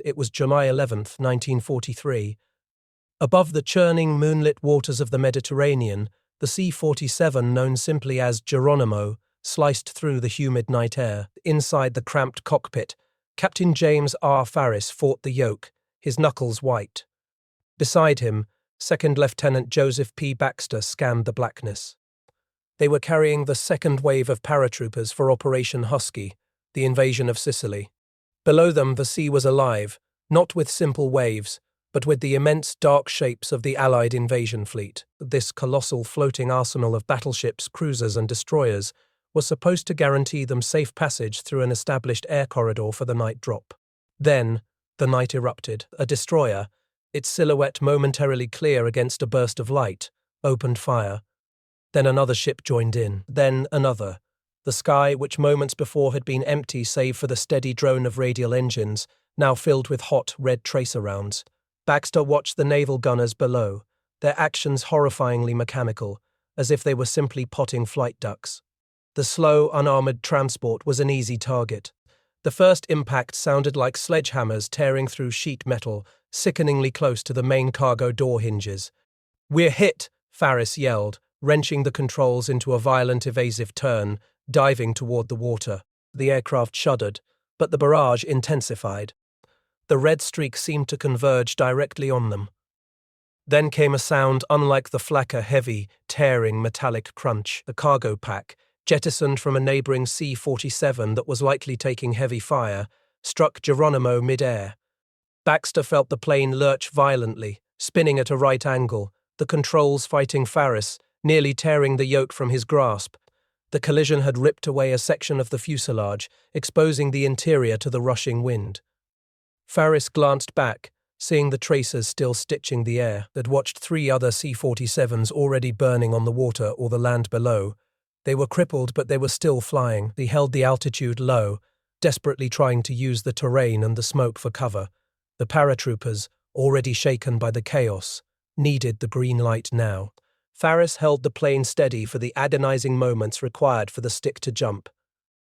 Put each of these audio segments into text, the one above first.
It was July 11th, 1943. Above the churning, moonlit waters of the Mediterranean, the C-47, known simply as Geronimo, sliced through the humid night air. Inside the cramped cockpit, Captain James R. Farris fought the yoke, his knuckles white. Beside him, Second Lieutenant Joseph P. Baxter scanned the blackness. They were carrying the second wave of paratroopers for Operation Husky, the invasion of Sicily. Below them, the sea was alive, not with simple waves, but with the immense dark shapes of the Allied invasion fleet. This colossal floating arsenal of battleships, cruisers, and destroyers was supposed to guarantee them safe passage through an established air corridor for the night drop. Then, the night erupted. A destroyer, its silhouette momentarily clear against a burst of light, opened fire. Then another ship joined in. Then another. The sky, which moments before had been empty save for the steady drone of radial engines, now filled with hot, red tracer rounds. Baxter watched the naval gunners below, their actions horrifyingly mechanical, as if they were simply potting flight ducks. The slow, unarmored transport was an easy target. The first impact sounded like sledgehammers tearing through sheet metal, sickeningly close to the main cargo door hinges. "We're hit!" Farris yelled, wrenching the controls into a violent evasive turn, diving toward the water. The aircraft shuddered, but the barrage intensified. The red streak seemed to converge directly on them. Then came a sound unlike the flacker, heavy, tearing metallic crunch. The cargo pack, jettisoned from a neighboring C-47 that was likely taking heavy fire, struck Geronimo mid-air. Baxter felt the plane lurch violently, spinning at a right angle, the controls fighting Farris, nearly tearing the yoke from his grasp. The collision had ripped away a section of the fuselage, exposing the interior to the rushing wind. Farris glanced back, seeing the tracers still stitching the air. They'd watched 3 other C-47s already burning on the water or the land below. They were crippled, but they were still flying. They held the altitude low, desperately trying to use the terrain and the smoke for cover. The paratroopers, already shaken by the chaos, needed the green light now. Farris held the plane steady for the agonizing moments required for the stick to jump.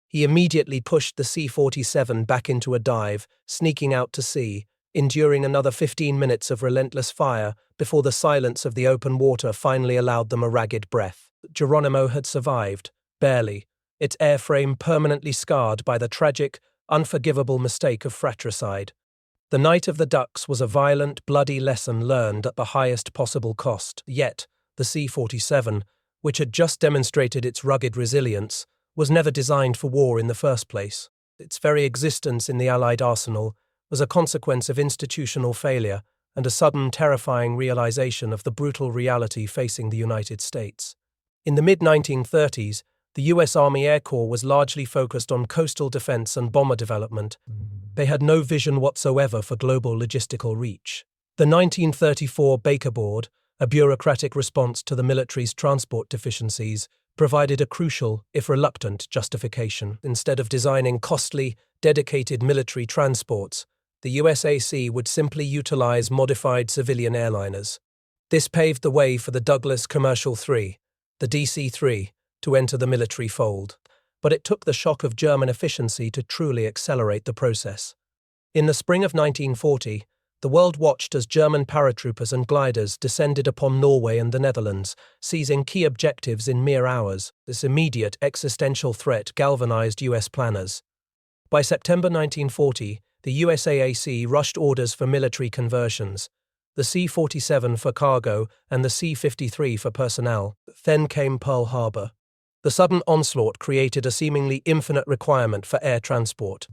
He immediately pushed the C-47 back into a dive, sneaking out to sea, enduring another 15 minutes of relentless fire before the silence of the open water finally allowed them a ragged breath. Geronimo had survived, barely, its airframe permanently scarred by the tragic, unforgivable mistake of fratricide. The Night of the Ducks was a violent, bloody lesson learned at the highest possible cost. Yet, the C-47, which had just demonstrated its rugged resilience, was never designed for war in the first place. Its very existence in the Allied arsenal was a consequence of institutional failure and a sudden, terrifying realization of the brutal reality facing the United States. In the mid-1930s, the U.S. Army Air Corps was largely focused on coastal defense and bomber development. They had no vision whatsoever for global logistical reach. The 1934 Baker Board, a bureaucratic response to the military's transport deficiencies, provided a crucial, if reluctant, justification. Instead of designing costly, dedicated military transports, the USAC would simply utilize modified civilian airliners. This paved the way for the Douglas Commercial III, the DC-3, to enter the military fold. But it took the shock of German efficiency to truly accelerate the process. In the spring of 1940, the world watched as German paratroopers and gliders descended upon Norway and the Netherlands, seizing key objectives in mere hours. This immediate existential threat galvanized US planners. By September 1940, the USAAC rushed orders for military conversions, the C-47 for cargo and the C-53 for personnel. Then came Pearl Harbor. The sudden onslaught created a seemingly infinite requirement for air transport.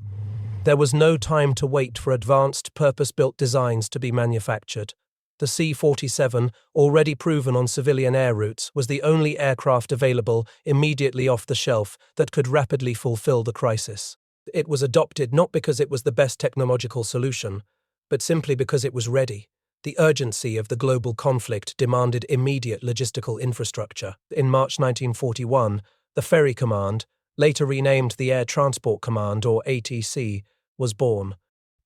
There was no time to wait for advanced, purpose-built designs to be manufactured. The C-47, already proven on civilian air routes, was the only aircraft available immediately off the shelf that could rapidly fulfill the crisis. It was adopted not because it was the best technological solution, but simply because it was ready. The urgency of the global conflict demanded immediate logistical infrastructure. In March 1941, the Ferry Command, later renamed the Air Transport Command, or ATC, was born.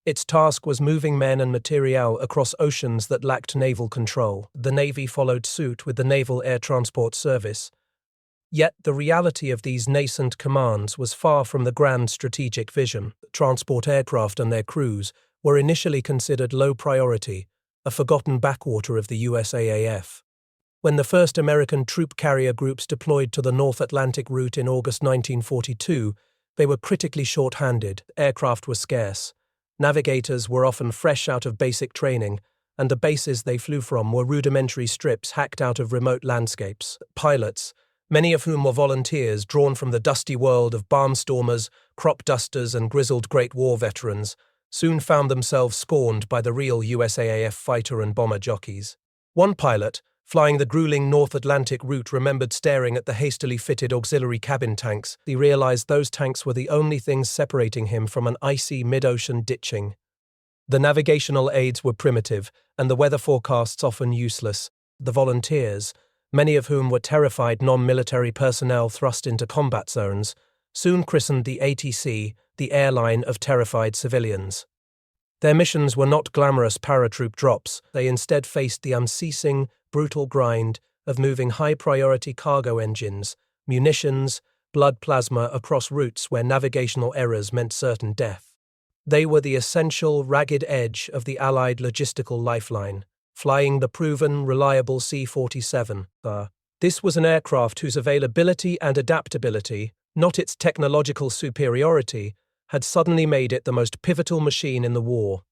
Its task was moving men and materiel across oceans that lacked naval control. The Navy followed suit with the Naval Air Transport Service. Yet the reality of these nascent commands was far from the grand strategic vision. Transport aircraft and their crews were initially considered low priority, a forgotten backwater of the USAAF. When the first American troop carrier groups deployed to the North Atlantic route in August 1942, they were critically short-handed, aircraft were scarce, navigators were often fresh out of basic training, and the bases they flew from were rudimentary strips hacked out of remote landscapes. Pilots, many of whom were volunteers drawn from the dusty world of barnstormers, crop dusters, and grizzled Great War veterans, soon found themselves scorned by the real USAAF fighter and bomber jockeys. One pilot, flying the grueling North Atlantic route, remembered staring at the hastily fitted auxiliary cabin tanks. He realized those tanks were the only things separating him from an icy mid-ocean ditching. The navigational aids were primitive, and the weather forecasts often useless. The volunteers, many of whom were terrified non-military personnel thrust into combat zones, soon christened the ATC the airline of terrified civilians. Their missions were not glamorous paratroop drops. They instead faced the unceasing, brutal grind of moving high-priority cargo engines, munitions, blood plasma across routes where navigational errors meant certain death. They were the essential, ragged edge of the Allied logistical lifeline, flying the proven, reliable C-47. This was an aircraft whose availability and adaptability, not its technological superiority, had suddenly made it the most pivotal machine in the war.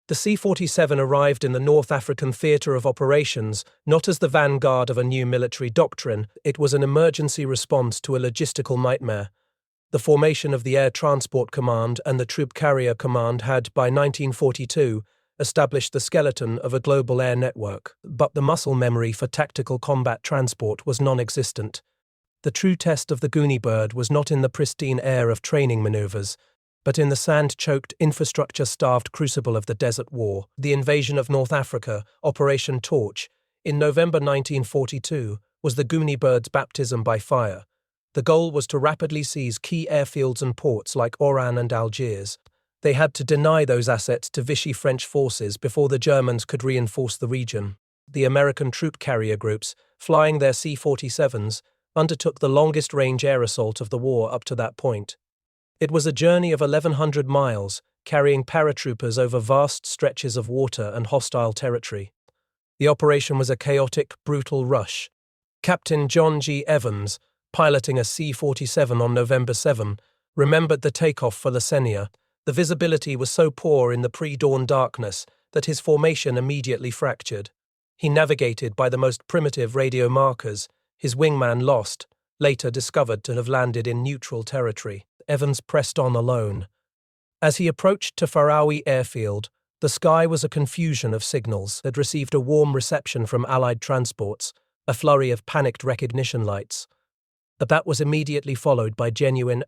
The C-47 arrived in the North African theatre of operations not as the vanguard of a new military doctrine. It was an emergency response to a logistical nightmare. The formation of the Air Transport Command and the Troop Carrier Command had, by 1942, established the skeleton of a global air network, but the muscle memory for tactical combat transport was non-existent. The true test of the Goonie bird was not in the pristine air of training maneuvers, but in the sand-choked, infrastructure-starved crucible of the Desert War. The invasion of North Africa, Operation Torch, in November 1942, was the Goonie bird's baptism by fire. The goal was to rapidly seize key airfields and ports like Oran and Algiers. They had to deny those assets to Vichy French forces before the Germans could reinforce the region. The American troop carrier groups, flying their C-47s, undertook the longest-range air assault of the war up to that point. It was a journey of 1,100 miles, carrying paratroopers over vast stretches of water and hostile territory. The operation was a chaotic, brutal rush. Captain John G. Evans, piloting a C-47 on November 7, remembered the takeoff for Lasenia. The visibility was so poor in the pre-dawn darkness that his formation immediately fractured. He navigated by the most primitive radio markers, his wingman lost, later discovered to have landed in neutral territory. Evans pressed on alone. As he approached Tafaraoui airfield, the sky was a confusion of signals that received a warm reception from Allied transports, a flurry of panicked recognition lights. But that was immediately followed by genuine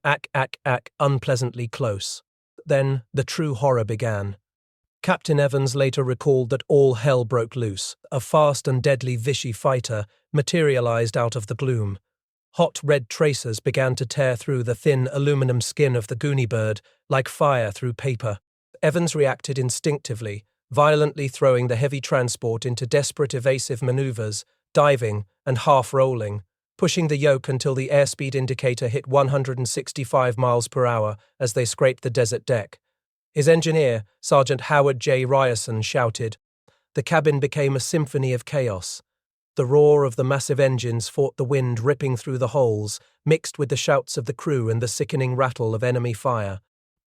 unpleasantly close. Then the true horror began. Captain Evans later recalled that all hell broke loose. A fast and deadly Vichy fighter materialized out of the gloom. Hot red tracers began to tear through the thin aluminum skin of the Goonie bird like fire through paper. Evans reacted instinctively, violently throwing the heavy transport into desperate evasive maneuvers, diving and half-rolling, pushing the yoke until the airspeed indicator hit 165 miles per hour as they scraped the desert deck. His engineer, Sergeant Howard J. Ryerson, shouted. The cabin became a symphony of chaos. The roar of the massive engines fought the wind ripping through the holes, mixed with the shouts of the crew and the sickening rattle of enemy fire.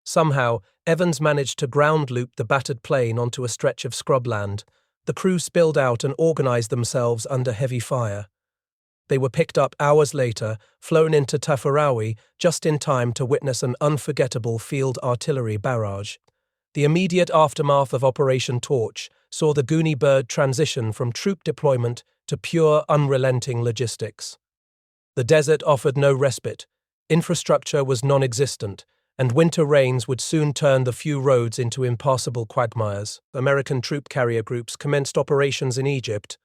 Somehow, Evans managed to ground-loop the battered plane onto a stretch of scrubland. The crew spilled out and organized themselves under heavy fire. They were picked up hours later, flown into Tafaraoui, just in time to witness an unforgettable field artillery barrage. The immediate aftermath of Operation Torch saw the Goonie bird transition from troop deployment to pure, unrelenting logistics. The desert offered no respite, infrastructure was non-existent, and winter rains would soon turn the few roads into impassable quagmires. American troop carrier groups commenced operations in Egypt,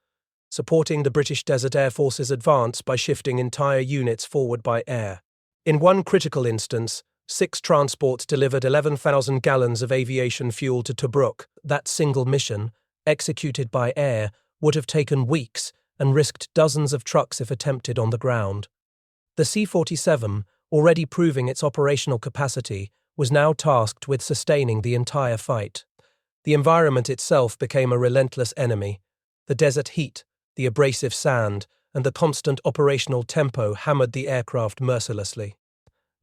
supporting the British Desert Air Force's advance by shifting entire units forward by air. In one critical instance, 6 transports delivered 11,000 gallons of aviation fuel to Tobruk. That single mission, executed by air, would have taken weeks and risked dozens of trucks if attempted on the ground. The C-47, already proving its operational capacity, was now tasked with sustaining the entire fight. The environment itself became a relentless enemy. The desert heat, the abrasive sand, and the constant operational tempo hammered the aircraft mercilessly.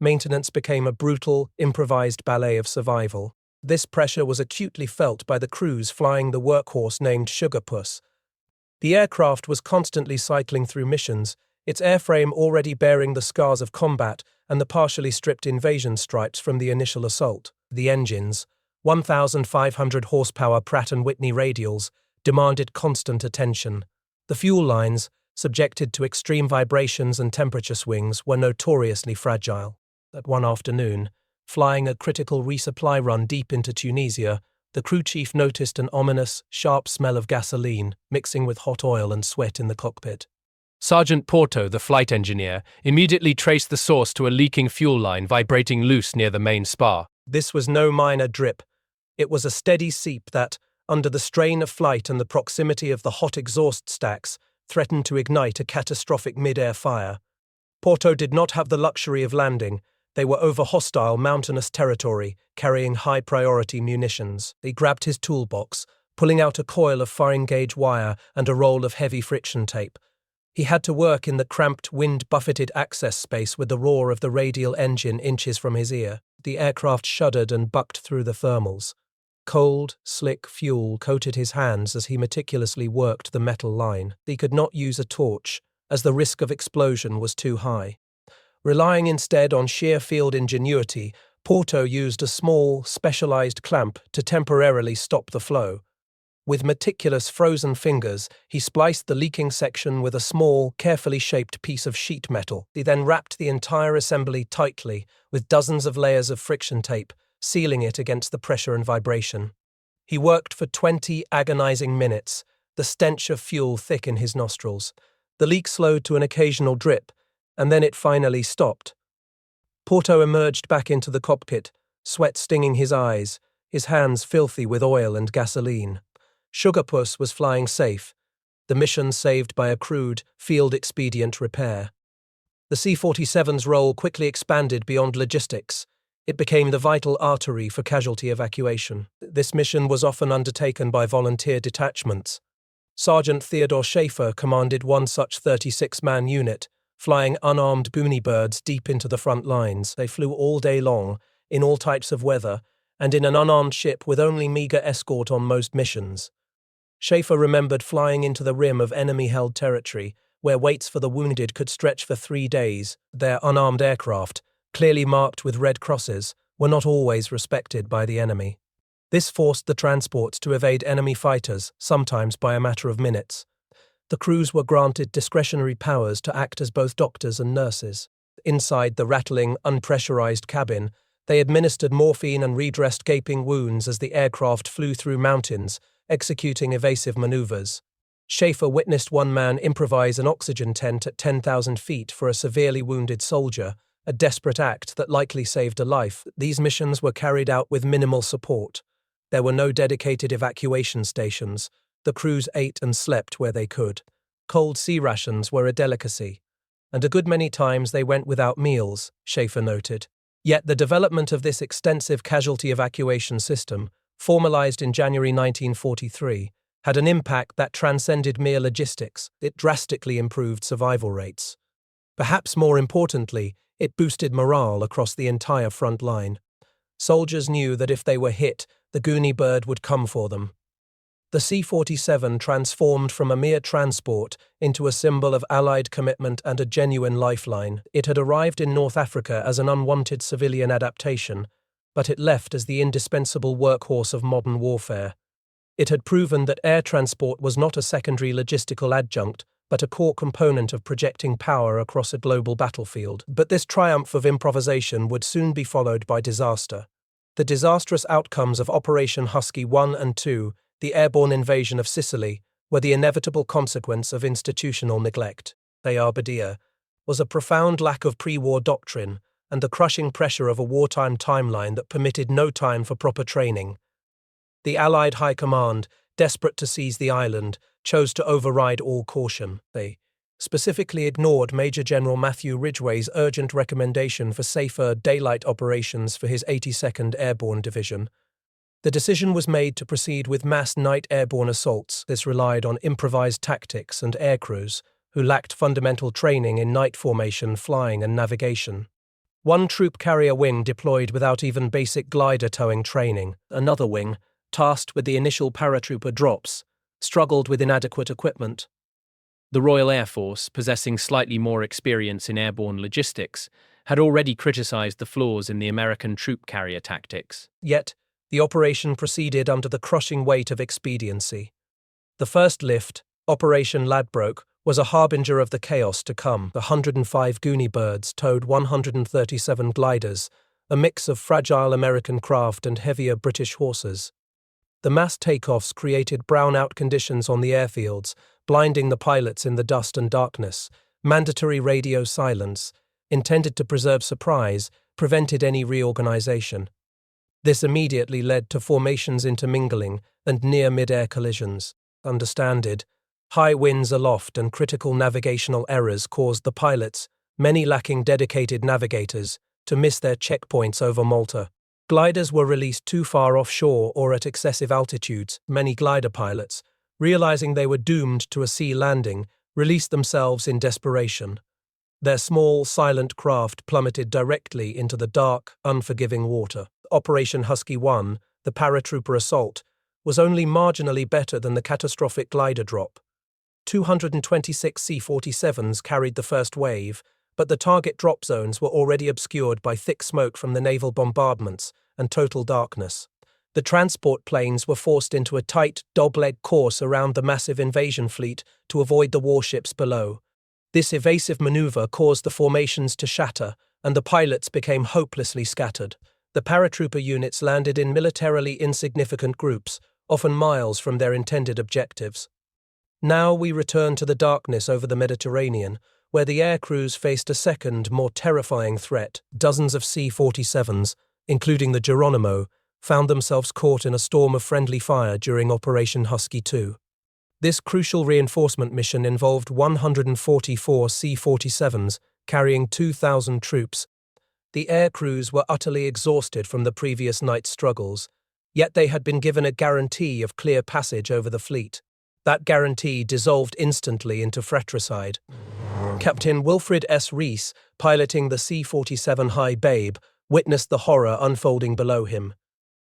Maintenance became a brutal, improvised ballet of survival. This pressure was acutely felt by the crews flying the workhorse named Sugarpuss. The aircraft was constantly cycling through missions, its airframe already bearing the scars of combat and the partially stripped invasion stripes from the initial assault. The engines, 1,500 horsepower Pratt & Whitney radials, demanded constant attention. The fuel lines, subjected to extreme vibrations and temperature swings, were notoriously fragile. That one afternoon, flying a critical resupply run deep into Tunisia, the crew chief noticed an ominous, sharp smell of gasoline mixing with hot oil and sweat in the cockpit. Sergeant Porto, the flight engineer, immediately traced the source to a leaking fuel line vibrating loose near the main spar. This was no minor drip. It was a steady seep that, under the strain of flight and the proximity of the hot exhaust stacks, threatened to ignite a catastrophic mid-air fire. Porto did not have the luxury of landing. They were over hostile mountainous territory, carrying high-priority munitions. He grabbed his toolbox, pulling out a coil of fine-gauge wire and a roll of heavy friction tape. He had to work in the cramped, wind-buffeted access space with the roar of the radial engine inches from his ear. The aircraft shuddered and bucked through the thermals. Cold, slick fuel coated his hands as he meticulously worked the metal line. He could not use a torch, as the risk of explosion was too high. Relying instead on sheer field ingenuity, Porto used a small, specialized clamp to temporarily stop the flow. With meticulous frozen fingers, he spliced the leaking section with a small, carefully shaped piece of sheet metal. He then wrapped the entire assembly tightly, with dozens of layers of friction tape, sealing it against the pressure and vibration. He worked for 20 agonizing minutes, the stench of fuel thick in his nostrils. The leak slowed to an occasional drip, and then it finally stopped. Porto emerged back into the cockpit, sweat stinging his eyes, his hands filthy with oil and gasoline. Sugarpuss was flying safe, the mission saved by a crude, field-expedient repair. The C-47's role quickly expanded beyond logistics. It became the vital artery for casualty evacuation. This mission was often undertaken by volunteer detachments. Sergeant Theodore Schaefer commanded one such 36-man unit, flying unarmed boonie birds deep into the front lines. They flew all day long, in all types of weather, and in an unarmed ship with only meager escort on most missions. Schaefer remembered flying into the rim of enemy-held territory, where waits for the wounded could stretch for 3 days. Their unarmed aircraft, clearly marked with red crosses, were not always respected by the enemy. This forced the transports to evade enemy fighters, sometimes by a matter of minutes. The crews were granted discretionary powers to act as both doctors and nurses. Inside the rattling, unpressurized cabin, they administered morphine and redressed gaping wounds as the aircraft flew through mountains, executing evasive maneuvers. Schaefer witnessed one man improvise an oxygen tent at 10,000 feet for a severely wounded soldier, a desperate act that likely saved a life. These missions were carried out with minimal support. There were no dedicated evacuation stations. The crews ate and slept where they could. Cold sea rations were a delicacy, and a good many times they went without meals, Schaefer noted. Yet the development of this extensive casualty evacuation system, formalized in January 1943, had an impact that transcended mere logistics. It drastically improved survival rates. Perhaps more importantly, it boosted morale across the entire front line. Soldiers knew that if they were hit, the Goonie bird would come for them. The C-47 transformed from a mere transport into a symbol of Allied commitment and a genuine lifeline. It had arrived in North Africa as an unwanted civilian adaptation, but it left as the indispensable workhorse of modern warfare. It had proven that air transport was not a secondary logistical adjunct, but a core component of projecting power across a global battlefield. But this triumph of improvisation would soon be followed by disaster. The disastrous outcomes of Operation Husky I and II, the airborne invasion of Sicily, were the inevitable consequence of institutional neglect. Their was a profound lack of pre-war doctrine and the crushing pressure of a wartime timeline that permitted no time for proper training. The Allied High Command, desperate to seize the island, chose to override all caution. They specifically ignored Major General Matthew Ridgway's urgent recommendation for safer daylight operations for his 82nd Airborne Division. The decision was made to proceed with mass night airborne assaults. This relied on improvised tactics and aircrews who lacked fundamental training in night formation, flying, and navigation. One troop carrier wing deployed without even basic glider towing training. Another wing, tasked with the initial paratrooper drops, struggled with inadequate equipment. The Royal Air Force, possessing slightly more experience in airborne logistics, had already criticized the flaws in the American troop carrier tactics. Yet, the operation proceeded under the crushing weight of expediency. The first lift, Operation Ladbroke, was a harbinger of the chaos to come. The 105 Goonie birds towed 137 gliders, a mix of fragile American craft and heavier British horses. The mass takeoffs created brownout conditions on the airfields, blinding the pilots in the dust and darkness. Mandatory radio silence, intended to preserve surprise, prevented any reorganization. This immediately led to formations intermingling and near mid-air collisions. Understanded, high winds aloft and critical navigational errors caused the pilots, many lacking dedicated navigators, to miss their checkpoints over Malta. Gliders were released too far offshore or at excessive altitudes. Many glider pilots, realizing they were doomed to a sea landing, released themselves in desperation. Their small, silent craft plummeted directly into the dark, unforgiving water. Operation Husky I, the paratrooper assault, was only marginally better than the catastrophic glider drop. 226 C-47s carried the first wave, but the target drop zones were already obscured by thick smoke from the naval bombardments and total darkness. The transport planes were forced into a tight, dogleg course around the massive invasion fleet to avoid the warships below. This evasive maneuver caused the formations to shatter, and the pilots became hopelessly scattered. The paratrooper units landed in militarily insignificant groups, often miles from their intended objectives. Now we return to the darkness over the Mediterranean, where the air crews faced a second, more terrifying threat. Dozens of C-47s, including the Geronimo, found themselves caught in a storm of friendly fire during Operation Husky II. This crucial reinforcement mission involved 144 C-47s carrying 2,000 troops. The air crews were utterly exhausted from the previous night's struggles, yet they had been given a guarantee of clear passage over the fleet. That guarantee dissolved instantly into fratricide. Captain Wilfred S. Rees, piloting the C-47 High Babe, witnessed the horror unfolding below him.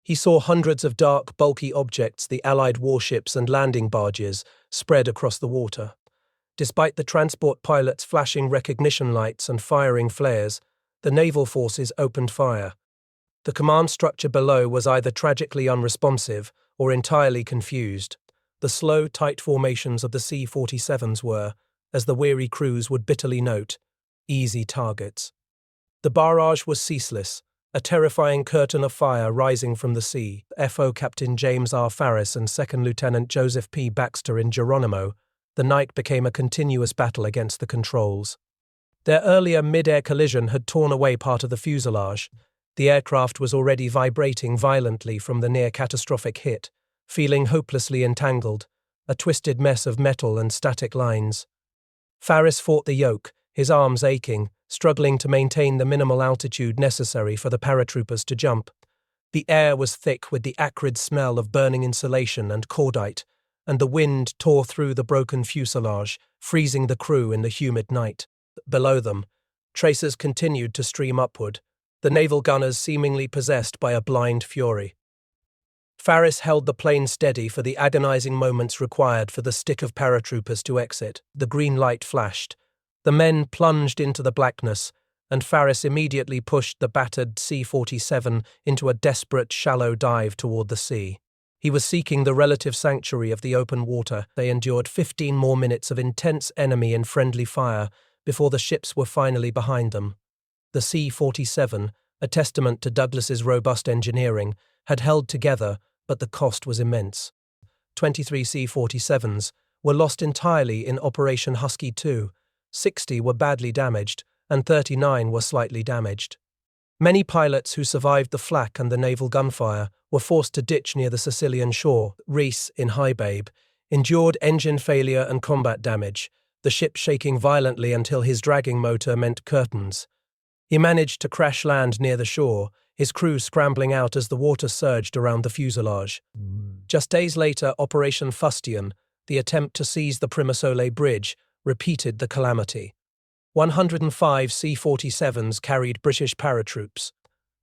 He saw hundreds of dark, bulky objects, the Allied warships and landing barges, spread across the water. Despite the transport pilots flashing recognition lights and firing flares, the naval forces opened fire. The command structure below was either tragically unresponsive or entirely confused. The slow, tight formations of the C-47s were, as the weary crews would bitterly note, easy targets. The barrage was ceaseless, a terrifying curtain of fire rising from the sea. FO Captain James R. Farris and 2nd Lieutenant Joseph P. Baxter in Geronimo, the night became a continuous battle against the controls. Their earlier mid-air collision had torn away part of the fuselage. The aircraft was already vibrating violently from the near-catastrophic hit, feeling hopelessly entangled, a twisted mess of metal and static lines. Farris fought the yoke, his arms aching, struggling to maintain the minimal altitude necessary for the paratroopers to jump. The air was thick with the acrid smell of burning insulation and cordite, and the wind tore through the broken fuselage, freezing the crew in the humid night. Below them, tracers continued to stream upward, the naval gunners seemingly possessed by a blind fury. Farris held the plane steady for the agonizing moments required for the stick of paratroopers to exit. The green light flashed. The men plunged into the blackness, and Farris immediately pushed the battered C-47 into a desperate, shallow dive toward the sea. He was seeking the relative sanctuary of the open water. They endured 15 more minutes of intense enemy and friendly fire before the ships were finally behind them. The C-47, a testament to Douglas's robust engineering, had held together, but the cost was immense. 23 C-47s were lost entirely in Operation Husky II, 60 were badly damaged, and 39 were slightly damaged. Many pilots who survived the flak and the naval gunfire were forced to ditch near the Sicilian shore. Rees, in High Babe, endured engine failure and combat damage, the ship shaking violently until his dragging motor meant curtains. He managed to crash land near the shore, his crew scrambling out as the water surged around the fuselage. Just days later, Operation Husky II, the attempt to seize the Primosole Bridge, repeated the calamity. 105 C-47s carried British paratroops.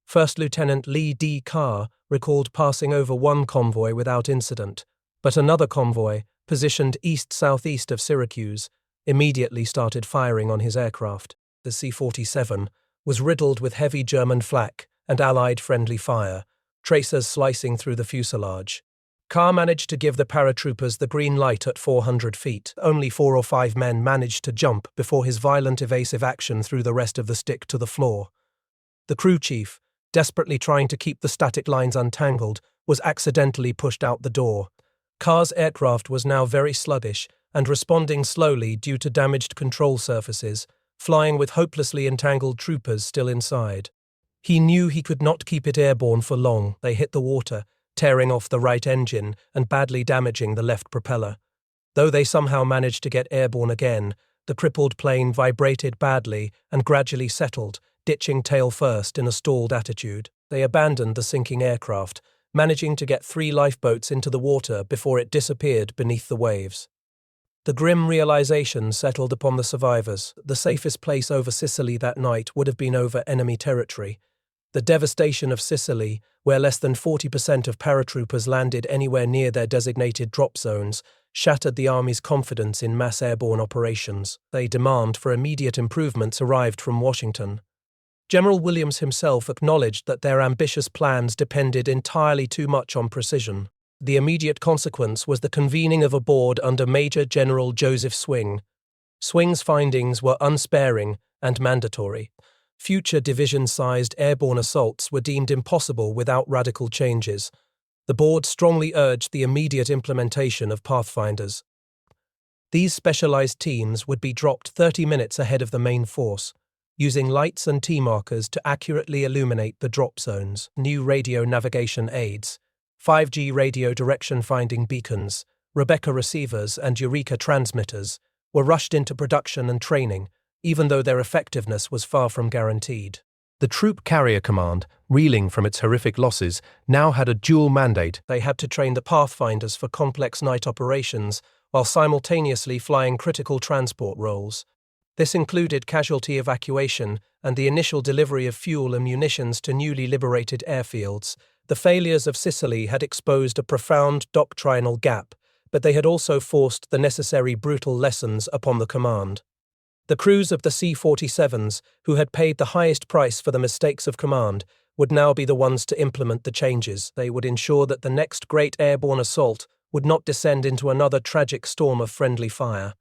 First Lieutenant Lee D. Carr recalled passing over one convoy without incident, but another convoy, positioned east-southeast of Syracuse, immediately started firing on his aircraft. The C-47 was riddled with heavy German flak and Allied friendly fire, tracers slicing through the fuselage. Carr managed to give the paratroopers the green light at 400 feet. Only 4 or 5 men managed to jump before his violent evasive action threw the rest of the stick to the floor. The crew chief, desperately trying to keep the static lines untangled, was accidentally pushed out the door. Carr's aircraft was now very sluggish and responding slowly due to damaged control surfaces, flying with hopelessly entangled troopers still inside. He knew he could not keep it airborne for long. They hit the water, tearing off the right engine and badly damaging the left propeller. Though they somehow managed to get airborne again, the crippled plane vibrated badly and gradually settled, ditching tail first in a stalled attitude. They abandoned the sinking aircraft, managing to get 3 lifeboats into the water before it disappeared beneath the waves. The grim realization settled upon the survivors. The safest place over Sicily that night would have been over enemy territory. The devastation of Sicily, where less than 40% of paratroopers landed anywhere near their designated drop zones, shattered the Army's confidence in mass airborne operations. A demand for immediate improvements arrived from Washington. General Williams himself acknowledged that their ambitious plans depended entirely too much on precision. The immediate consequence was the convening of a board under Major General Joseph Swing. Swing's findings were unsparing and mandatory. Future division-sized airborne assaults were deemed impossible without radical changes. The board strongly urged the immediate implementation of Pathfinders. These specialized teams would be dropped 30 minutes ahead of the main force, using lights and T-markers to accurately illuminate the drop zones. New radio navigation aids, 5G radio direction-finding beacons, Rebecca receivers and Eureka transmitters were rushed into production and training, even though their effectiveness was far from guaranteed. The Troop Carrier Command, reeling from its horrific losses, now had a dual mandate. They had to train the Pathfinders for complex night operations while simultaneously flying critical transport roles. This included casualty evacuation and the initial delivery of fuel and munitions to newly liberated airfields. The failures of Sicily had exposed a profound doctrinal gap, but they had also forced the necessary brutal lessons upon the command. The crews of the C-47s, who had paid the highest price for the mistakes of command, would now be the ones to implement the changes. They would ensure that the next great airborne assault would not descend into another tragic storm of friendly fire.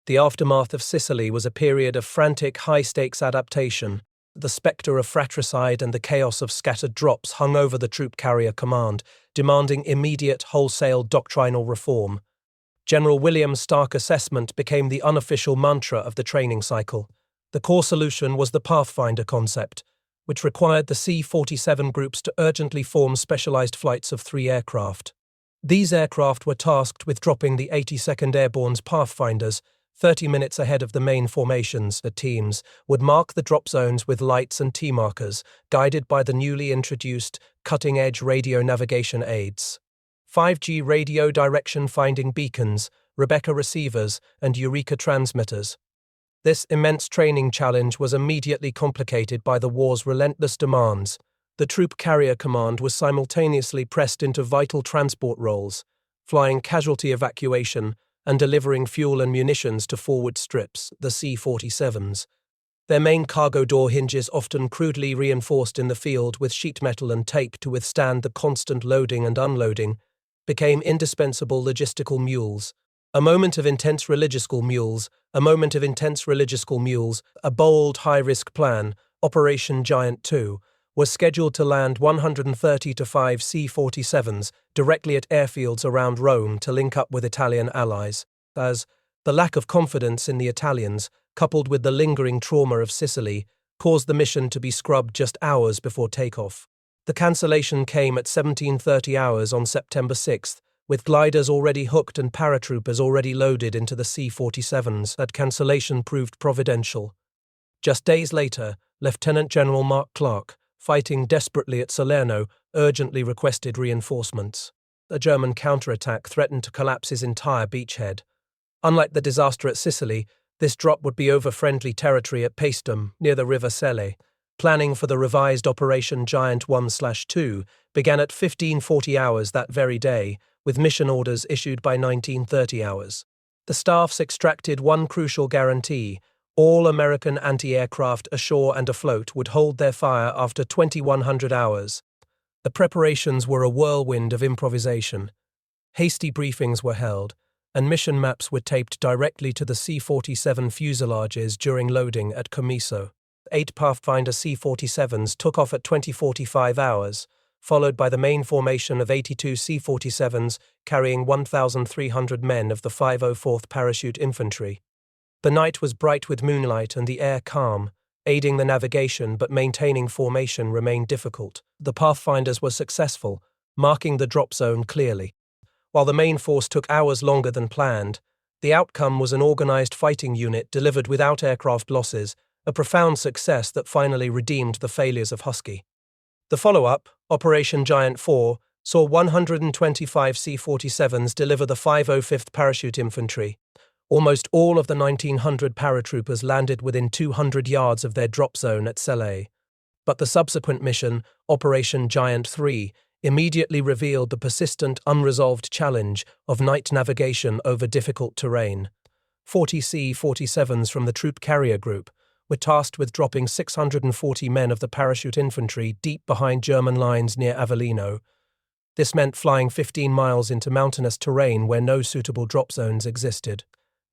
The aftermath of Sicily was a period of frantic, high-stakes adaptation. The spectre of fratricide and the chaos of scattered drops hung over the Troop Carrier Command, demanding immediate, wholesale doctrinal reform. General Williams' stark assessment became the unofficial mantra of the training cycle. The core solution was the Pathfinder concept, which required the C-47 groups to urgently form specialized flights of 3 aircraft. These aircraft were tasked with dropping the 82nd Airborne's Pathfinders 30 minutes ahead of the main formations. The teams would mark the drop zones with lights and T-markers, guided by the newly introduced cutting-edge radio navigation aids. 5G radio direction-finding beacons, Rebecca receivers, and Eureka transmitters. This immense training challenge was immediately complicated by the war's relentless demands. The Troop Carrier Command was simultaneously pressed into vital transport roles, flying casualty evacuation and delivering fuel and munitions to forward strips, the C-47s. Their main cargo door hinges, often crudely reinforced in the field with sheet metal and tape to withstand the constant loading and unloading, became indispensable logistical mules. A moment of intense religious mules, a bold, high-risk plan, Operation Giant II, was scheduled to land 135 C-47s directly at airfields around Rome to link up with Italian allies, as the lack of confidence in the Italians, coupled with the lingering trauma of Sicily, caused the mission to be scrubbed just hours before takeoff. The cancellation came at 17:30 hours on September 6th, with gliders already hooked and paratroopers already loaded into the C-47s. That cancellation proved providential. Just days later, Lieutenant General Mark Clark, fighting desperately at Salerno, urgently requested reinforcements. A German counterattack threatened to collapse his entire beachhead. Unlike the disaster at Sicily, this drop would be over friendly territory at Paestum, near the River Selle. Planning for the revised Operation Giant 1/2 began at 1540 hours that very day, with mission orders issued by 1930 hours. The staffs extracted one crucial guarantee: all American anti-aircraft ashore and afloat would hold their fire after 2100 hours. The preparations were a whirlwind of improvisation. Hasty briefings were held, and mission maps were taped directly to the C-47 fuselages during loading at Comiso. 8 Pathfinder C-47s took off at 2045 hours, followed by the main formation of 82 C-47s carrying 1,300 men of the 504th Parachute Infantry. The night was bright with moonlight and the air calm, aiding the navigation, but maintaining formation remained difficult. The Pathfinders were successful, marking the drop zone clearly. While the main force took hours longer than planned, the outcome was an organized fighting unit delivered without aircraft losses, a profound success that finally redeemed the failures of Husky. The follow-up, Operation Giant 4, saw 125 C-47s deliver the 505th Parachute Infantry. Almost all of the 1,900 paratroopers landed within 200 yards of their drop zone at Selle. But the subsequent mission, Operation Giant 3, immediately revealed the persistent, unresolved challenge of night navigation over difficult terrain. 40 C-47s from the Troop Carrier Group were tasked with dropping 640 men of the Parachute Infantry deep behind German lines near Avellino. This meant flying 15 miles into mountainous terrain where no suitable drop zones existed.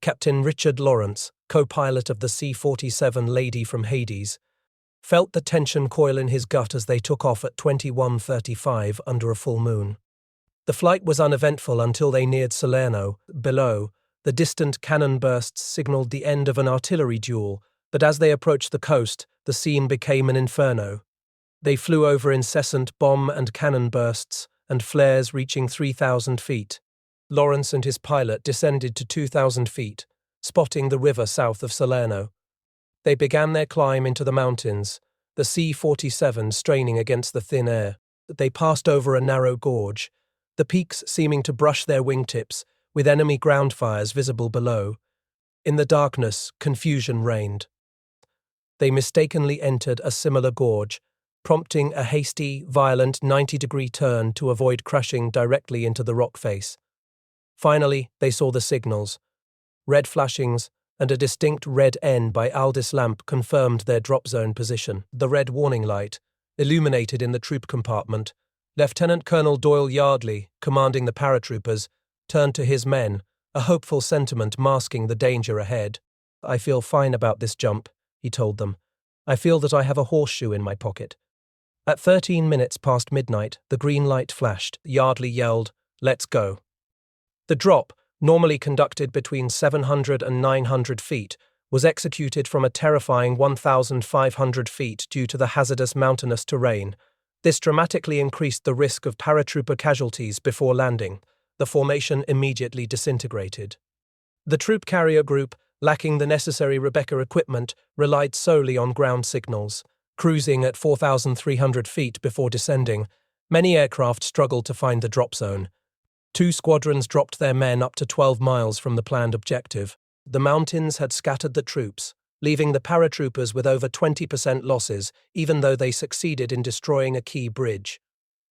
Captain Richard Lawrence, co-pilot of the C-47 Lady from Hades, felt the tension coil in his gut as they took off at 21:35 under a full moon. The flight was uneventful until they neared Salerno. Below, the distant cannon bursts signaled the end of an artillery duel, but as they approached the coast, the scene became an inferno. They flew over incessant bomb and cannon bursts and flares reaching 3,000 feet. Lawrence and his pilot descended to 2,000 feet, spotting the river south of Salerno. They began their climb into the mountains, the C-47 straining against the thin air. They passed over a narrow gorge, the peaks seeming to brush their wingtips, with enemy ground fires visible below. In the darkness, confusion reigned. They mistakenly entered a similar gorge, prompting a hasty, violent 90-degree turn to avoid crashing directly into the rock face. Finally, they saw the signals. Red flashings and a distinct red N by Aldis lamp confirmed their drop zone position. The red warning light, illuminated in the troop compartment, Lieutenant Colonel Doyle Yardley, commanding the paratroopers, turned to his men, a hopeful sentiment masking the danger ahead. "I feel fine about this jump," he told them. "I feel that I have a horseshoe in my pocket." At 13 minutes past midnight, the green light flashed. Yardley yelled, "Let's go." The drop, normally conducted between 700 and 900 feet, was executed from a terrifying 1,500 feet due to the hazardous mountainous terrain. This dramatically increased the risk of paratrooper casualties before landing. The formation immediately disintegrated. The troop carrier group, lacking the necessary Rebecca equipment, relied solely on ground signals. Cruising at 4,300 feet before descending, many aircraft struggled to find the drop zone. 2 squadrons dropped their men up to 12 miles from the planned objective. The mountains had scattered the troops, leaving the paratroopers with over 20% losses, even though they succeeded in destroying a key bridge.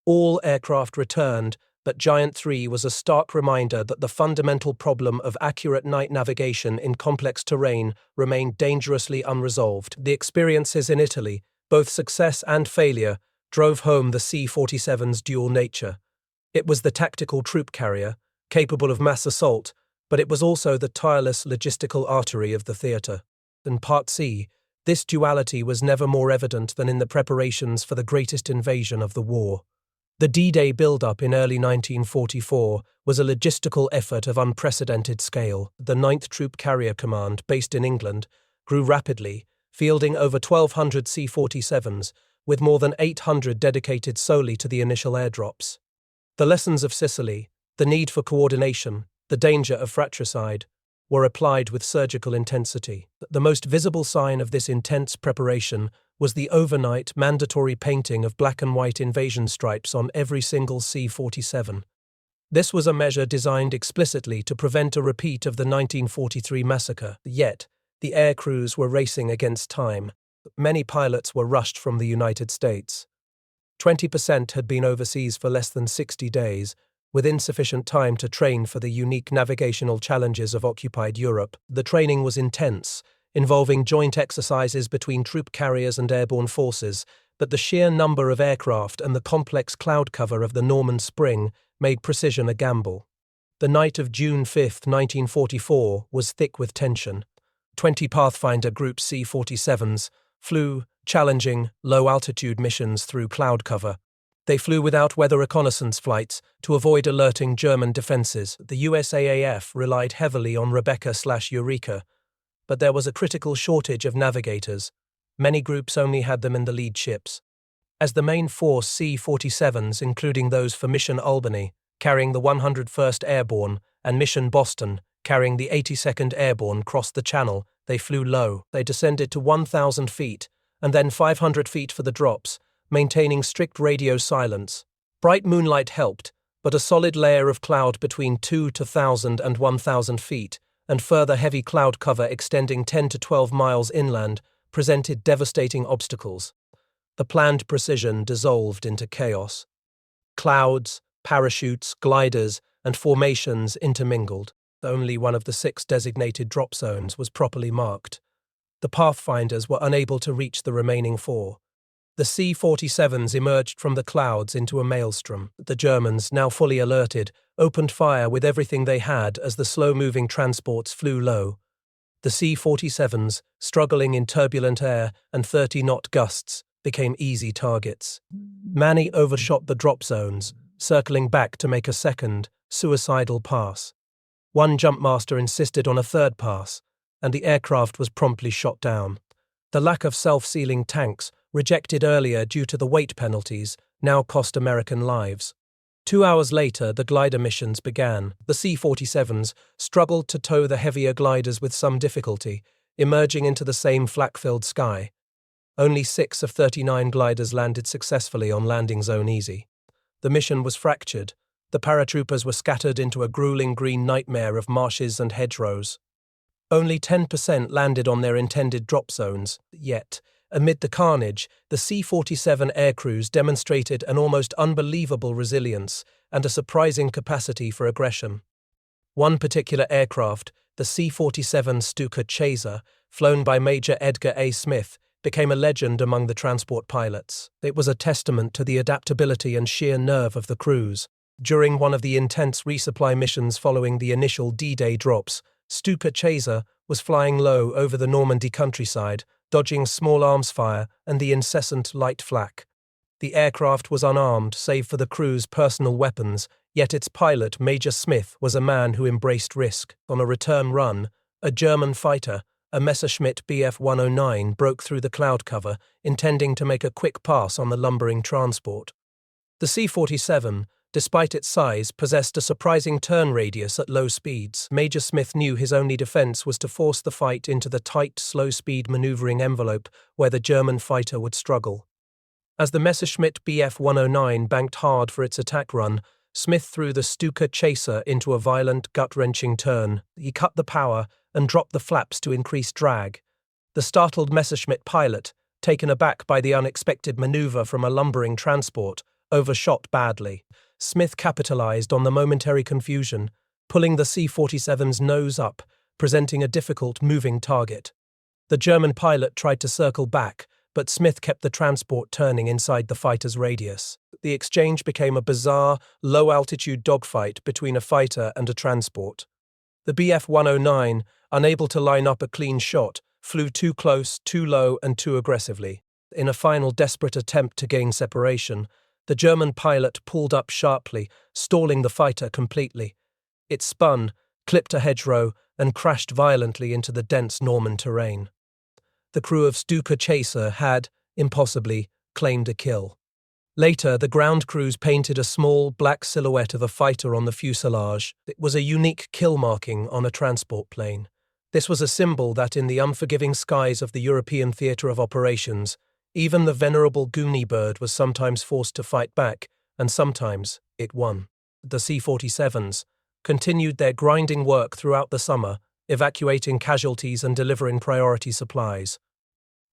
All aircraft returned, but Giant 3 was a stark reminder that the fundamental problem of accurate night navigation in complex terrain remained dangerously unresolved. The experiences in Italy, both success and failure, drove home the C-47's dual nature. It was the tactical troop carrier, capable of mass assault, but it was also the tireless logistical artery of the theatre. In Part C, this duality was never more evident than in the preparations for the greatest invasion of the war. The D-Day build-up in early 1944 was a logistical effort of unprecedented scale. The 9th Troop Carrier Command, based in England, grew rapidly, fielding over 1,200 C-47s, with more than 800 dedicated solely to the initial airdrops. The lessons of Sicily, the need for coordination, the danger of fratricide, were applied with surgical intensity. The most visible sign of this intense preparation was the overnight mandatory painting of black and white invasion stripes on every single C-47. This was a measure designed explicitly to prevent a repeat of the 1943 massacre, yet the air crews were racing against time. Many pilots were rushed from the United States. 20% had been overseas for less than 60 days, with insufficient time to train for the unique navigational challenges of occupied Europe. The training was intense, involving joint exercises between troop carriers and airborne forces, but the sheer number of aircraft and the complex cloud cover of the Norman Spring made precision a gamble. The night of June 5, 1944, was thick with tension. 20 Pathfinder Group C-47s flew challenging, low-altitude missions through cloud cover. They flew without weather reconnaissance flights to avoid alerting German defenses. The USAAF relied heavily on Rebecca/Eureka, but there was a critical shortage of navigators. Many groups only had them in the lead ships. As the main force C-47s, including those for Mission Albany, carrying the 101st Airborne, and Mission Boston, carrying the 82nd Airborne, crossed the Channel, they flew low. They descended to 1,000 feet, and then 500 feet for the drops, maintaining strict radio silence. Bright moonlight helped, but a solid layer of cloud between 2,000 and 1,000 feet, and further heavy cloud cover extending 10 to 12 miles inland, presented devastating obstacles. The planned precision dissolved into chaos. Clouds, parachutes, gliders, and formations intermingled. Only one of the 6 designated drop zones was properly marked. The Pathfinders were unable to reach the remaining 4. The C-47s emerged from the clouds into a maelstrom. The Germans, now fully alerted, opened fire with everything they had as the slow-moving transports flew low. The C-47s, struggling in turbulent air and 30-knot gusts, became easy targets. Many overshot the drop zones, circling back to make a second, suicidal pass. One jumpmaster insisted on a third pass, and the aircraft was promptly shot down. The lack of self-sealing tanks, rejected earlier due to the weight penalties, now cost American lives. 2 hours later, the glider missions began. The C-47s struggled to tow the heavier gliders with some difficulty, emerging into the same flak-filled sky. Only 6 of 39 gliders landed successfully on landing zone easy. The mission was fractured. The paratroopers were scattered into a grueling green nightmare of marshes and hedgerows. Only 10% landed on their intended drop zones, yet, amid the carnage, the C-47 aircrews demonstrated an almost unbelievable resilience and a surprising capacity for aggression. One particular aircraft, the C-47 Stuka Chaser, flown by Major Edgar A. Smith, became a legend among the transport pilots. It was a testament to the adaptability and sheer nerve of the crews. During one of the intense resupply missions following the initial D-Day drops, Stuka Chaser was flying low over the Normandy countryside, dodging small arms fire and the incessant light flak. The aircraft was unarmed save for the crew's personal weapons, yet its pilot, Major Smith, was a man who embraced risk. On a return run, a German fighter, a Messerschmitt Bf 109, broke through the cloud cover, intending to make a quick pass on the lumbering transport. The C-47, despite its size, possessed a surprising turn radius at low speeds. Major Smith knew his only defense was to force the fight into the tight, slow-speed maneuvering envelope where the German fighter would struggle. As the Messerschmitt Bf 109 banked hard for its attack run, Smith threw the Stuka Chaser into a violent, gut-wrenching turn. He cut the power and dropped the flaps to increase drag. The startled Messerschmitt pilot, taken aback by the unexpected maneuver from a lumbering transport, overshot badly. Smith capitalized on the momentary confusion, pulling the C-47's nose up, presenting a difficult moving target. The German pilot tried to circle back, but Smith kept the transport turning inside the fighter's radius. The exchange became a bizarre, low-altitude dogfight between a fighter and a transport. The Bf 109, unable to line up a clean shot, flew too close, too low, and too aggressively. In a final desperate attempt to gain separation, the German pilot pulled up sharply, stalling the fighter completely. It spun, clipped a hedgerow, and crashed violently into the dense Norman terrain. The crew of Stuka Chaser had, impossibly, claimed a kill. Later, the ground crews painted a small, black silhouette of a fighter on the fuselage. It was a unique kill marking on a transport plane. This was a symbol that in the unforgiving skies of the European theatre of operations, Even the venerable Goonie bird was sometimes forced to fight back, and sometimes it won. The C-47s continued their grinding work throughout the summer, evacuating casualties and delivering priority supplies.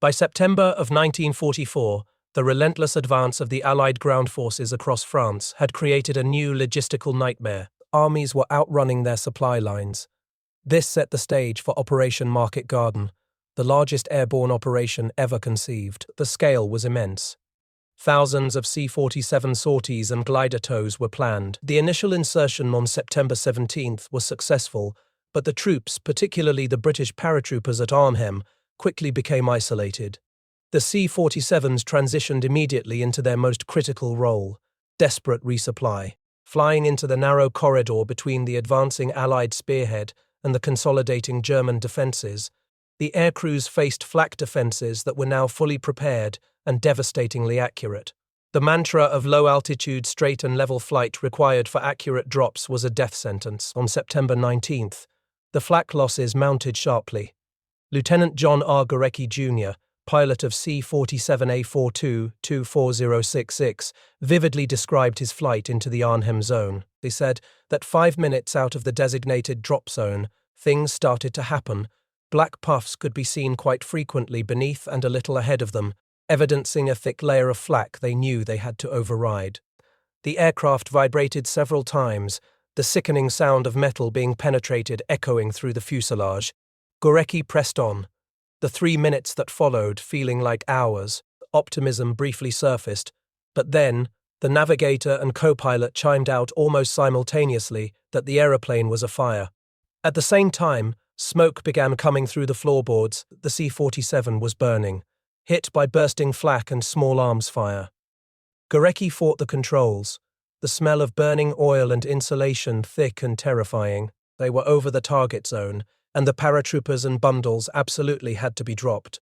By September of 1944, the relentless advance of the Allied ground forces across France had created a new logistical nightmare. Armies were outrunning their supply lines. This set the stage for Operation Market Garden, the largest airborne operation ever conceived. The scale was immense. Thousands of C-47 sorties and glider tows were planned. The initial insertion on September 17th was successful, but the troops, particularly the British paratroopers at Arnhem, quickly became isolated. The C-47s transitioned immediately into their most critical role, desperate resupply. Flying into the narrow corridor between the advancing Allied spearhead and the consolidating German defences, the aircrews faced flak defences that were now fully prepared and devastatingly accurate. The mantra of low-altitude, straight and level flight required for accurate drops was a death sentence. On September 19th, the flak losses mounted sharply. Lieutenant John R. Gorecki Jr., pilot of C-47A42-24066, vividly described his flight into the Arnhem zone. He said that 5 minutes out of the designated drop zone, things started to happen. Black puffs could be seen quite frequently beneath and a little ahead of them, evidencing a thick layer of flak they knew they had to override. The aircraft vibrated several times, the sickening sound of metal being penetrated echoing through the fuselage. Gorecki pressed on. The 3 minutes that followed, feeling like hours, optimism briefly surfaced, but then the navigator and co-pilot chimed out almost simultaneously that the aeroplane was afire. At the same time, smoke began coming through the floorboards. The C-47 was burning, hit by bursting flak and small arms fire. Gorecki fought the controls, the smell of burning oil and insulation thick and terrifying. They were over the target zone, and the paratroopers and bundles absolutely had to be dropped.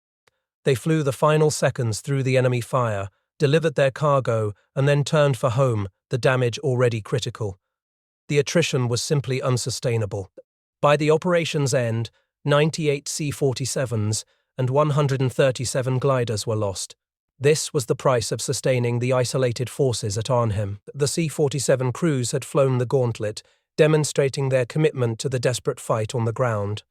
They flew the final seconds through the enemy fire, delivered their cargo, and then turned for home, the damage already critical. The attrition was simply unsustainable. By the operation's end, 98 C-47s and 137 gliders were lost. This was the price of sustaining the isolated forces at Arnhem. The C-47 crews had flown the gauntlet, demonstrating their commitment to the desperate fight on the ground.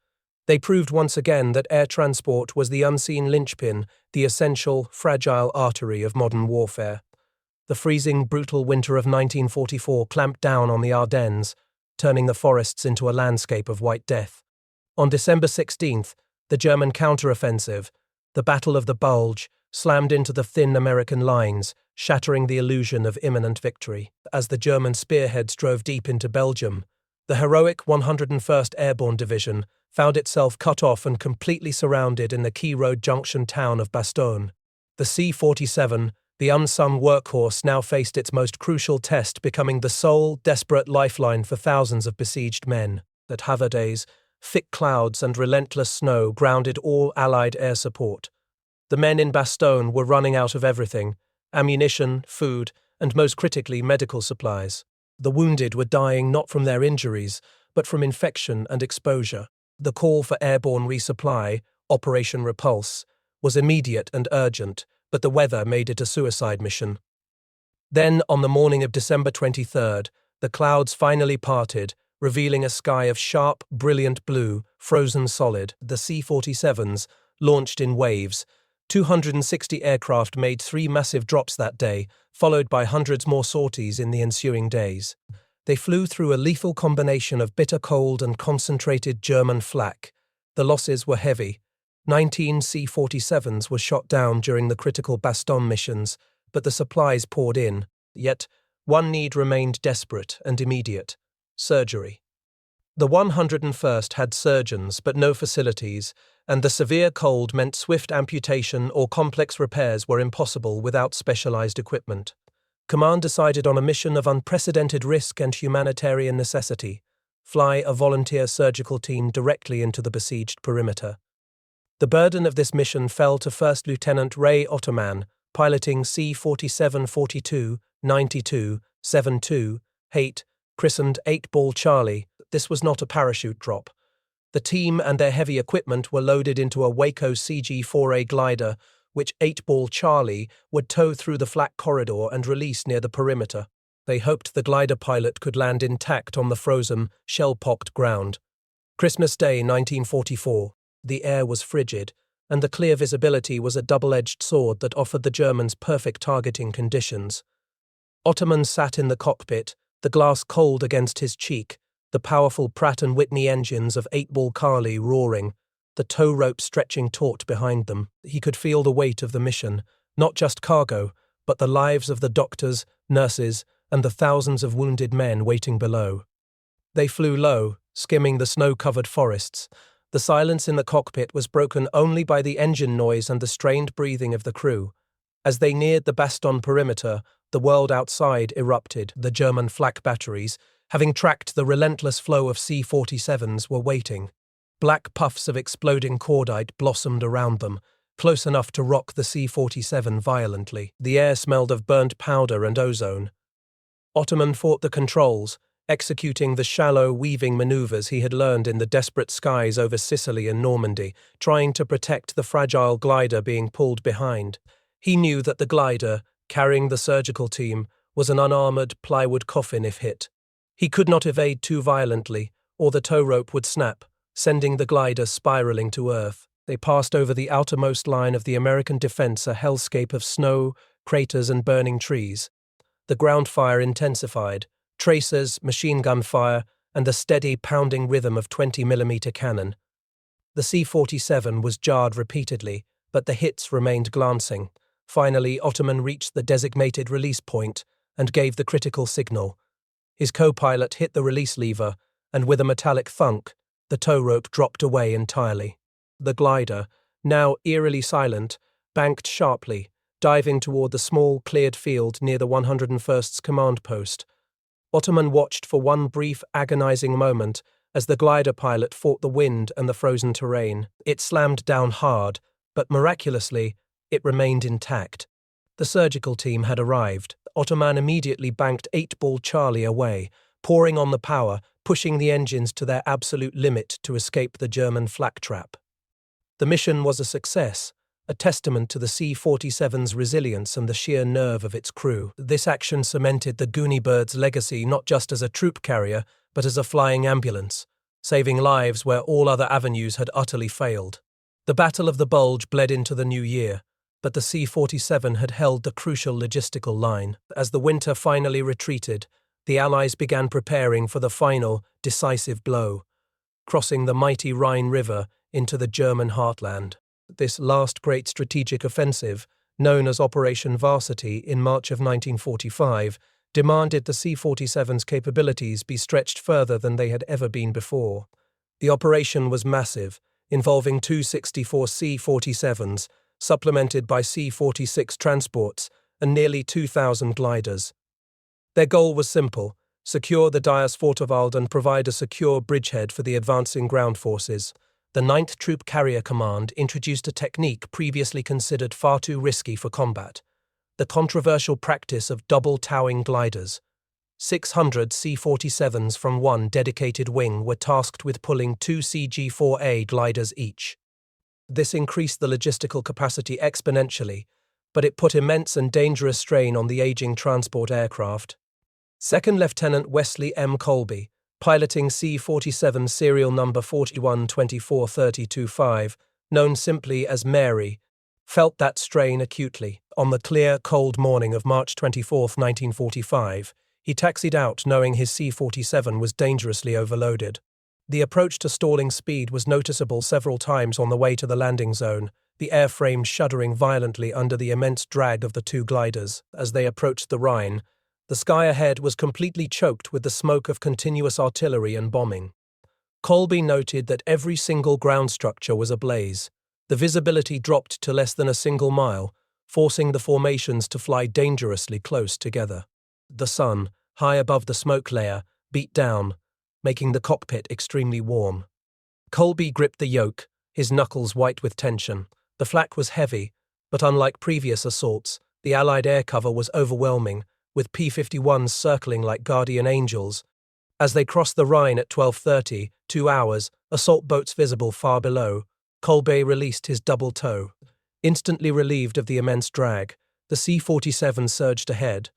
They proved once again that air transport was the unseen linchpin, the essential, fragile artery of modern warfare. The freezing, brutal winter of 1944 clamped down on the Ardennes, turning the forests into a landscape of white death. On December 16th, the German counteroffensive, the Battle of the Bulge, slammed into the thin American lines, shattering the illusion of imminent victory. As the German spearheads drove deep into Belgium, the heroic 101st Airborne Division found itself cut off and completely surrounded in the key road junction town of Bastogne. The C-47, the unsung workhorse, now faced its most crucial test, becoming the sole, desperate lifeline for thousands of besieged men. At Havardez, thick clouds and relentless snow grounded all Allied air support. The men in Bastogne were running out of everything: ammunition, food, and most critically, medical supplies. The wounded were dying not from their injuries, but from infection and exposure. The call for airborne resupply, Operation Repulse, was immediate and urgent, but the weather made it a suicide mission. Then, on the morning of December 23rd, the clouds finally parted, revealing a sky of sharp, brilliant blue, frozen solid. The C-47s launched in waves. 260 aircraft made 3 massive drops that day, followed by hundreds more sorties in the ensuing days. They flew through a lethal combination of bitter cold and concentrated German flak. The losses were heavy. 19 C-47s were shot down during the critical Bastogne missions, but the supplies poured in. Yet, one need remained desperate and immediate: surgery. The 101st had surgeons but no facilities, and the severe cold meant swift amputation or complex repairs were impossible without specialized equipment. Command decided on a mission of unprecedented risk and humanitarian necessity: fly a volunteer surgical team directly into the besieged perimeter. The burden of this mission fell to First Lieutenant Ray Ottoman, piloting C-47-42-92-72, Haight, christened 8-Ball Charlie. This was not a parachute drop. The team and their heavy equipment were loaded into a Waco CG-4A glider, which 8-Ball Charlie would tow through the flak corridor and release near the perimeter. They hoped the glider pilot could land intact on the frozen, shell-pocked ground. Christmas Day, 1944. The air was frigid, and the clear visibility was a double-edged sword that offered the Germans perfect targeting conditions. Ottoman sat in the cockpit, the glass cold against his cheek, the powerful Pratt & Whitney engines of 8-Ball Charlie roaring, the tow rope stretching taut behind them. He could feel the weight of the mission, not just cargo, but the lives of the doctors, nurses, and the thousands of wounded men waiting below. They flew low, skimming the snow-covered forests. The silence in the cockpit was broken only by the engine noise and the strained breathing of the crew. As they neared the Baston perimeter, the world outside erupted. The German flak batteries, having tracked the relentless flow of C-47s, were waiting. Black puffs of exploding cordite blossomed around them, close enough to rock the C-47 violently. The air smelled of burnt powder and ozone. Ottoman fought the controls, executing the shallow, weaving maneuvers he had learned in the desperate skies over Sicily and Normandy, trying to protect the fragile glider being pulled behind. He knew that the glider, carrying the surgical team, was an unarmored plywood coffin if hit. He could not evade too violently, or the tow rope would snap, sending the glider spiraling to earth. They passed over the outermost line of the American defense, a hellscape of snow, craters, and burning trees. The ground fire intensified, tracers, machine gun fire, and the steady pounding rhythm of 20mm cannon. The C-47 was jarred repeatedly, but the hits remained glancing. Finally, Ottoman reached the designated release point and gave the critical signal. His co-pilot hit the release lever, and with a metallic thunk, the tow rope dropped away entirely. The glider, now eerily silent, banked sharply, diving toward the small, cleared field near the 101st's command post. Ottoman watched for one brief, agonizing moment as the glider pilot fought the wind and the frozen terrain. It slammed down hard, but miraculously, it remained intact. The surgical team had arrived. Ottoman immediately banked 8-Ball Charlie away, pouring on the power, pushing the engines to their absolute limit to escape the German flak trap. The mission was a success, a testament to the C-47's resilience and the sheer nerve of its crew. This action cemented the Goonie Bird's legacy not just as a troop carrier, but as a flying ambulance, saving lives where all other avenues had utterly failed. The Battle of the Bulge bled into the new year, but the C-47 had held the crucial logistical line. As the winter finally retreated, the Allies began preparing for the final, decisive blow, crossing the mighty Rhine River into the German heartland. This last great strategic offensive, known as Operation Varsity in March of 1945, demanded the C-47's capabilities be stretched further than they had ever been before. The operation was massive, involving 264 C-47s, supplemented by C-46 transports and nearly 2,000 gliders. Their goal was simple: secure the Dias Fortewald and provide a secure bridgehead for the advancing ground forces. The 9th Troop Carrier Command introduced a technique previously considered far too risky for combat: the controversial practice of double-towing gliders. 600 C-47s from one dedicated wing were tasked with pulling 2 CG-4A gliders each. This increased the logistical capacity exponentially, but it put immense and dangerous strain on the aging transport aircraft. Second Lieutenant Wesley M. Colby, piloting C-47 serial number 41243025, known simply as Mary, felt that strain acutely. On the clear, cold morning of March 24, 1945, he taxied out knowing his C-47 was dangerously overloaded. The approach to stalling speed was noticeable several times on the way to the landing zone, the airframe shuddering violently under the immense drag of the two gliders. As they approached the Rhine, the sky ahead was completely choked with the smoke of continuous artillery and bombing. Colby noted that every single ground structure was ablaze. The visibility dropped to less than a single mile, forcing the formations to fly dangerously close together. The sun, high above the smoke layer, beat down, making the cockpit extremely warm. Colby gripped the yoke, his knuckles white with tension. The flak was heavy, but unlike previous assaults, the Allied air cover was overwhelming, with P-51s circling like guardian angels. As they crossed the Rhine at 12:30, 2 hours, assault boats visible far below, Colby released his double tow. Instantly relieved of the immense drag, the C-47 surged ahead.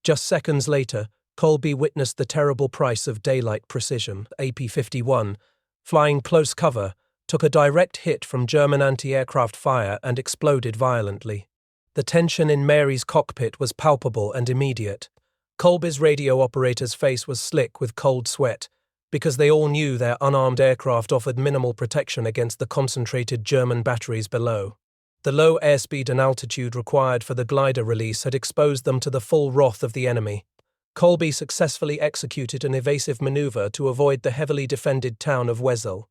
Just seconds later, Colby witnessed the terrible price of daylight precision. AP-51, flying close cover, took a direct hit from German anti-aircraft fire and exploded violently. The tension in Mary's cockpit was palpable and immediate. Colby's radio operator's face was slick with cold sweat, because they all knew their unarmed aircraft offered minimal protection against the concentrated German batteries below. The low airspeed and altitude required for the glider release had exposed them to the full wrath of the enemy. Colby successfully executed an evasive maneuver to avoid the heavily defended town of Wesel,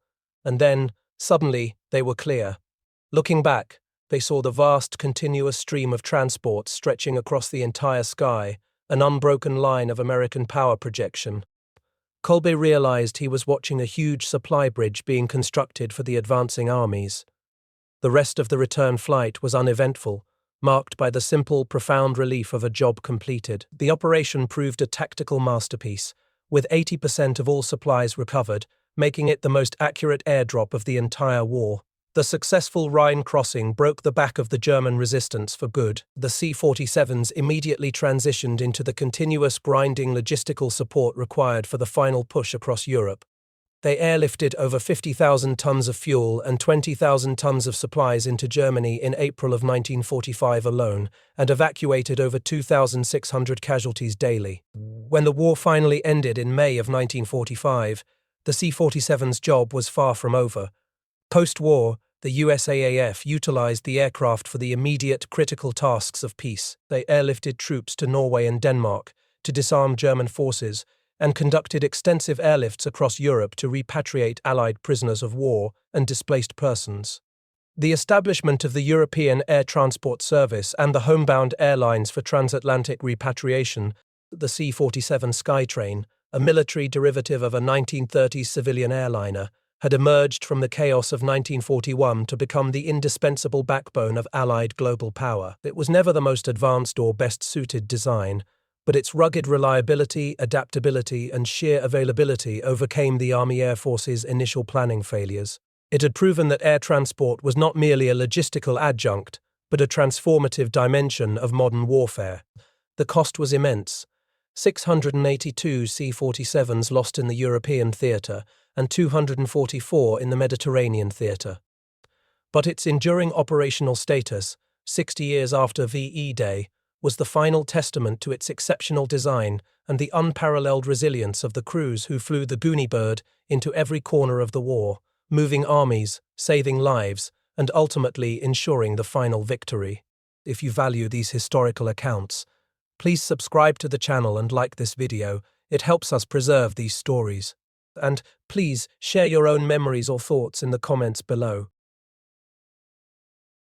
and then, suddenly, they were clear. Looking back, they saw the vast, continuous stream of transports stretching across the entire sky, an unbroken line of American power projection. Colby realized he was watching a huge supply bridge being constructed for the advancing armies. The rest of the return flight was uneventful, marked by the simple, profound relief of a job completed. The operation proved a tactical masterpiece, with 80% of all supplies recovered, making it the most accurate airdrop of the entire war. The successful Rhine crossing broke the back of the German resistance for good. The C-47s immediately transitioned into the continuous grinding logistical support required for the final push across Europe. They airlifted over 50,000 tons of fuel and 20,000 tons of supplies into Germany in April of 1945 alone, and evacuated over 2,600 casualties daily. When the war finally ended in May of 1945, the C-47's job was far from over. Post-war, the USAAF utilized the aircraft for the immediate critical tasks of peace. They airlifted troops to Norway and Denmark to disarm German forces, and conducted extensive airlifts across Europe to repatriate Allied prisoners of war and displaced persons. The establishment of the European Air Transport Service and the homebound airlines for transatlantic repatriation, the C-47 Skytrain, a military derivative of a 1930s civilian airliner, had emerged from the chaos of 1941 to become the indispensable backbone of Allied global power. It was never the most advanced or best-suited design, but its rugged reliability, adaptability, and sheer availability overcame the Army Air Force's initial planning failures. It had proven that air transport was not merely a logistical adjunct, but a transformative dimension of modern warfare. The cost was immense. 682 C-47s lost in the European theatre, and 244 in the Mediterranean theatre. But its enduring operational status, 60 years after VE Day, was the final testament to its exceptional design and the unparalleled resilience of the crews who flew the Goonie Bird into every corner of the war, moving armies, saving lives, and ultimately ensuring the final victory. If you value these historical accounts, please subscribe to the channel and like this video. It helps us preserve these stories. And please share your own memories or thoughts in the comments below.